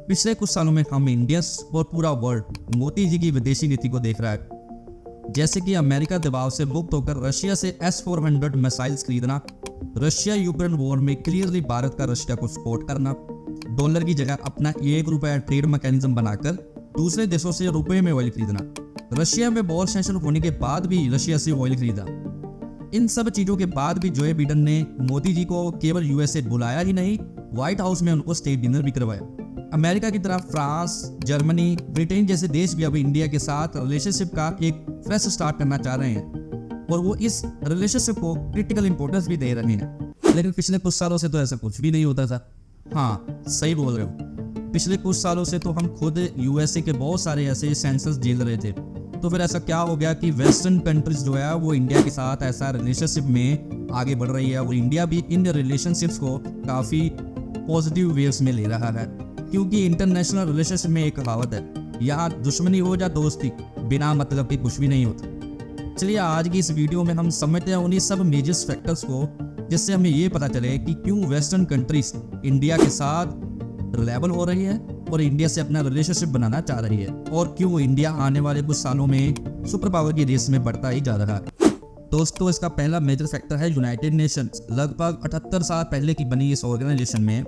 पिछले कुछ सालों में हम इंडियंस और पूरा वर्ल्ड मोदी जी की विदेशी नीति को देख रहा है। जैसे कि अमेरिका दबाव से मुक्त होकर रशिया से S-400 मिसाइल्स खरीदना, रशिया यूक्रेन वॉर में क्लियरली भारत का रशिया को सपोर्ट करना, डॉलर की जगह अपना ₹1 ट्रेड मैकेनिज्म बनाकर दूसरे देशों से रुपए में ऑयल खरीदना, रशिया में वॉर सेशन होने के बाद भी रशिया से ऑयल खरीदा। इन सब चीजों के बाद भी जो बिडेन ने मोदी जी को केवल यूएसए बुलाया ही नहीं, व्हाइट हाउस में उनको स्टेट डिनर भी करवाया। अमेरिका की तरह फ्रांस, जर्मनी, ब्रिटेन जैसे देश भी अब इंडिया के साथ रिलेशनशिप का एक फ्रेश स्टार्ट करना चाह रहे हैं और वो इस रिलेशनशिप को क्रिटिकल इंपॉर्टेंस भी दे रहे हैं। लेकिन पिछले कुछ सालों से तो ऐसा कुछ भी नहीं होता था। हाँ, सही बोल रहे हो। पिछले कुछ सालों से तो हम खुद यूएसए के बहुत सारे ऐसे सेंसस झेल रहे थे। तो फिर ऐसा क्या हो गया कि वेस्टर्न कंट्रीज जो है वो इंडिया के साथ ऐसा रिलेशनशिप में आगे बढ़ रही है और इंडिया भी इन रिलेशनशिप्स को काफ़ी पॉजिटिव वेव्स में ले रहा है। क्योंकि इंटरनेशनल रिलेशनशिप में एक कहावत है, यहाँ दुश्मनी हो या दोस्ती, बिना मतलब के कुछ भी नहीं होता। चलिए आज की इस वीडियो में हम समझते हैं उन्हीं सब मेजर फैक्टर्स को जिससे हमें ये पता चले कि क्यों वेस्टर्न कंट्रीज इंडिया के साथ रिलायबल हो रही है और इंडिया से अपना रिलेशनशिप बनाना चाह रही है, और क्यों इंडिया आने वाले कुछ सालों में सुपर पावर की रेस में बढ़ता ही जा रहा है। दोस्तों, इसका पहला मेजर फैक्टर है यूनाइटेड नेशंस। लगभग 78 साल पहले की बनी इस ऑर्गेनाइजेशन में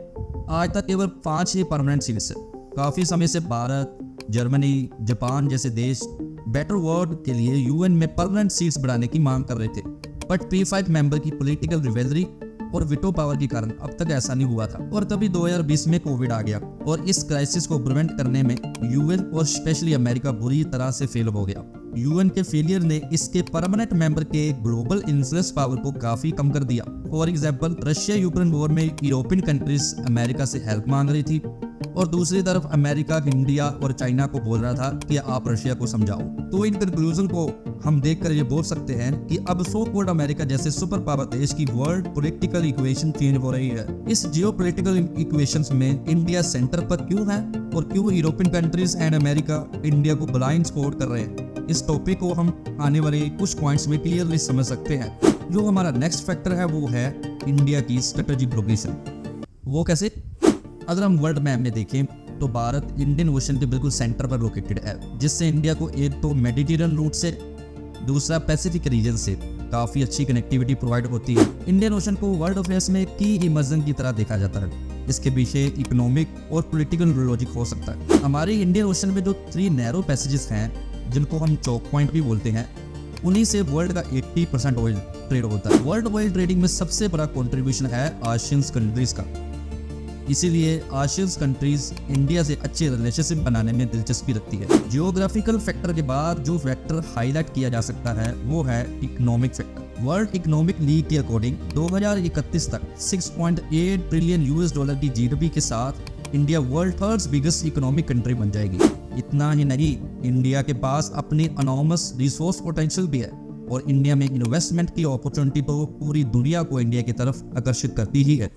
आज तक केवल 5 ही परमानेंट सीट्स है। काफ़ी समय से भारत, जर्मनी, जापान जैसे देश बेटर वर्ल्ड के लिए यूएन में परमानेंट सीट्स बढ़ाने की मांग कर रहे थे, बट P5 मेंबर की पॉलिटिकल रिवेलरी और विटो पावर के कारण अब तक ऐसा नहीं हुआ था। और तभी 2020 में कोविड आ गया और इस क्राइसिस को प्रिवेंट करने में यूएन और स्पेशली अमेरिका बुरी तरह से फेल हो गया। यूएन के फेलियर ने इसके परमानेंट मेंबर के ग्लोबल इन्फ्लुएंस पावर को काफी कम कर दिया। For example, Russia Ukraine war में यूरोपियन कंट्रीज अमेरिका से हेल्प मांग रही थी और दूसरी तरफ अमेरिका इंडिया और चाइना को बोल रहा था कि आप रशिया को समझाओ। तो इन कंक्लूजन को हम देखकर ये बोल सकते हैं कि अब सो कॉल्ड अमेरिका जैसे सुपर पावर देश की वर्ल्ड पॉलिटिकल इक्वेशन चेंज हो रही है। इस जियोपॉलिटिकल इक्वेशंस में इंडिया सेंटर पर क्यों है और क्यों European countries and America India को ब्लाइंड सपोर्ट कर रहे हैं, इस टॉपिक को हम आने वाले कुछ पॉइंट्स में क्लियरली समझ सकते हैं। जो हमारा नेक्स्ट फैक्टर है वो है इंडिया की स्ट्रेटेजिक लोकेशन। वो कैसे? अगर हम वर्ल्ड मैप में देखें तो भारत इंडियन ओशन के बिल्कुल सेंटर पर लोकेटेड है, जिससे इंडिया को एक तो मेडिटेरियन रूट से, दूसरा पैसिफिक रीजन से काफ़ी अच्छी कनेक्टिविटी प्रोवाइड होती है। इंडियन ओशन को वर्ल्ड अफेयर्स में की इमर्जन की तरह देखा जाता है। इसके पीछे इकोनॉमिक और पॉलिटिकल लॉजिक हो सकता है। हमारे इंडियन ओशन में जो 3 नैरो पैसेजेस हैं, जिनको हम चौक पॉइंट भी बोलते हैं, उन्हीं से वर्ल्ड का 80% ऑयल ट्रेड होता है। वर्ल्ड ऑयल ट्रेडिंग में सबसे बड़ा कंट्रीब्यूशन है आसियन कंट्रीज का। इसीलिए आसियन कंट्रीज इंडिया से अच्छे रिलेशनशिप बनाने में दिलचस्पी रखती है। जियोग्राफिकल फैक्टर के बाद जो फैक्टर हाईलाइट किया जा सकता है वो है economic factor. World economic league के अकॉर्डिंग 2031 तक $6.8 ट्रिलियन की जीडीपी के साथ India world third biggest economic country बन जाएगी। इतना ही नहीं, इंडिया के पास अपनी अनॉर्मस रिसोर्स पोटेंशियल भी है और इंडिया में इन्वेस्टमेंट की अपॉर्चुनिटी तो पूरी दुनिया को इंडिया की तरफ आकर्षित करती ही है।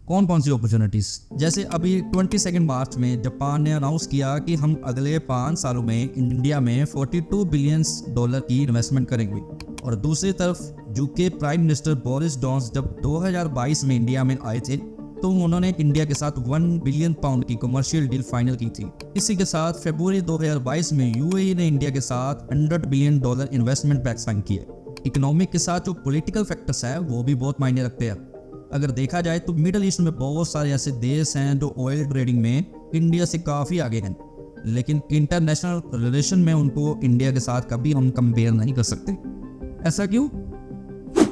कौन कौन सी अपॉर्चुनिटीज? जैसे अभी 22 मार्च में जापान ने अनाउंस किया कि हम अगले 5 सालों में इंडिया में $42 बिलियन की इन्वेस्टमेंट करेंगे। और दूसरी तरफ UK prime minister Boris Johnson जब 2022 में इंडिया में आए थे तो उन्होंने इंडिया के साथ £1 बिलियन की कमर्शियल डील फाइनल की थी। इसी के साथ फरवरी 2022 में यूएई ने इंडिया के साथ $100 बिलियन इन्वेस्टमेंट पैक्ट साइन किए। इकोनॉमिक के साथ जो पॉलिटिकल फैक्टर्स है वो भी बहुत मायने रखते हैं। अगर देखा जाए तो मिडिल ईस्ट में बहुत सारे ऐसे देश हैं जो ऑयल ट्रेडिंग में इंडिया से काफ़ी आगे हैं, लेकिन इंटरनेशनल रिलेशन में उनको इंडिया के साथ कभी हम कंपेयर नहीं कर सकते। ऐसा क्यों?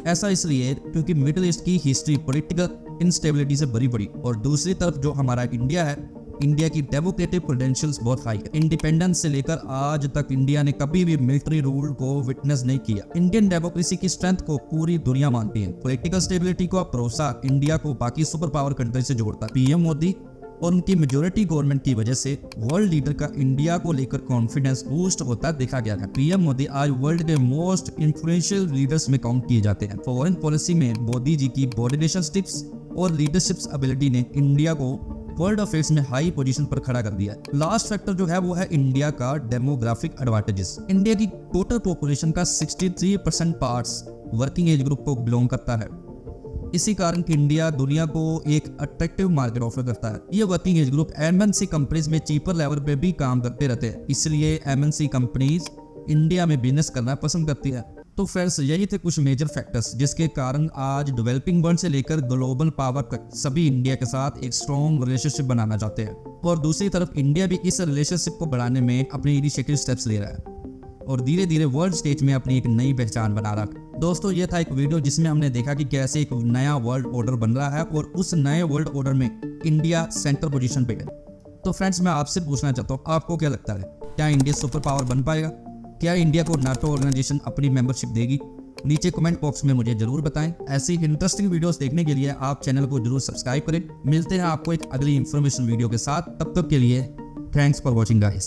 ऐसा इसलिए क्योंकि मिडिल ईस्ट की हिस्ट्री पॉलिटिकल इंस्टेबिलिटी से भरी पड़ी और दूसरी तरफ जो हमारा इंडिया है, इंडिया की डेमोक्रेटिक क्रेडेंशियल्स बहुत हाई है। इंडिपेंडेंस से लेकर आज तक इंडिया ने कभी भी मिलिट्री रूल को विटनेस नहीं किया। इंडियन डेमोक्रेसी की स्ट्रेंथ को पूरी दुनिया मानती है। पॉलिटिकल स्टेबिलिटी का भरोसा इंडिया को बाकी सुपर पावर कंट्री से जोड़ता है। पीएम मोदी और उनकी मेजोरिटी गवर्नमेंट की वजह से वर्ल्ड लीडर का इंडिया को लेकर कॉन्फिडेंस बूस्ट होता देखा गया है। पीएम मोदी आज वर्ल्ड के मोस्ट इन्फ्लुएंशियल लीडर्स में काउंट किए जाते हैं। फॉरेन पॉलिसी में मोदी जी की बॉडी रिलेशनशिप्स और लीडरशिप एबिलिटी ने इंडिया को वर्ल्ड अफेयर्स में हाई पोजीशन पर खड़ा कर दिया है। लास्ट फैक्टर जो है वो है इंडिया का डेमोग्राफिक एडवांटेजेस। इंडिया की टोटल पॉपुलेशन का 63% पार्ट्स वर्किंग एज ग्रुप को बिलोंग करता है इसी कारण इंडिया दुनिया को एक अट्रैक्टिव मार्केट ऑफर करता है। ये working age group MNC companies में चीपर लेवल पे भी काम करते रहते हैं, इसलिए एमएनसी कंपनीज इंडिया में बिजनेस करना पसंद करती है। तो फ्रेंड्स, यही थे कुछ मेजर फैक्टर्स जिसके कारण आज डेवलपिंग वर्ल्ड से लेकर ग्लोबल पावर तक सभी इंडिया के साथ एक स्ट्रॉन्ग रिलेशनशिप बनाना चाहते हैं, और दूसरी तरफ इंडिया भी इस रिलेशनशिप को बढ़ाने में अपने इनिशिएटिव स्टेप्स ले रहा है और धीरे धीरे वर्ल्ड स्टेज में अपनी एक नई पहचान बना रहा है। दोस्तों, ये था एक वीडियो जिसमें हमने देखा कि कैसे एक नया वर्ल्ड ऑर्डर बन रहा है और उस नए वर्ल्ड ऑर्डर में इंडिया सेंटर पोजीशन पे है। तो फ्रेंड्स, मैं आपसे पूछना चाहता हूँ, आपको क्या लगता है, क्या इंडिया सुपर पावर बन पाएगा? क्या इंडिया को नाटो ऑर्गेनाइजेशन अपनी मेंबरशिप देगी? नीचे कमेंट बॉक्स में मुझे जरूर बताएं। ऐसी इंटरेस्टिंग वीडियोस देखने के लिए आप चैनल को जरूर सब्सक्राइब करें। मिलते हैं आपको एक अगली इंफॉर्मेशन वीडियो के साथ, तब तक के लिए थैंक्स फॉर वॉचिंग गाइस।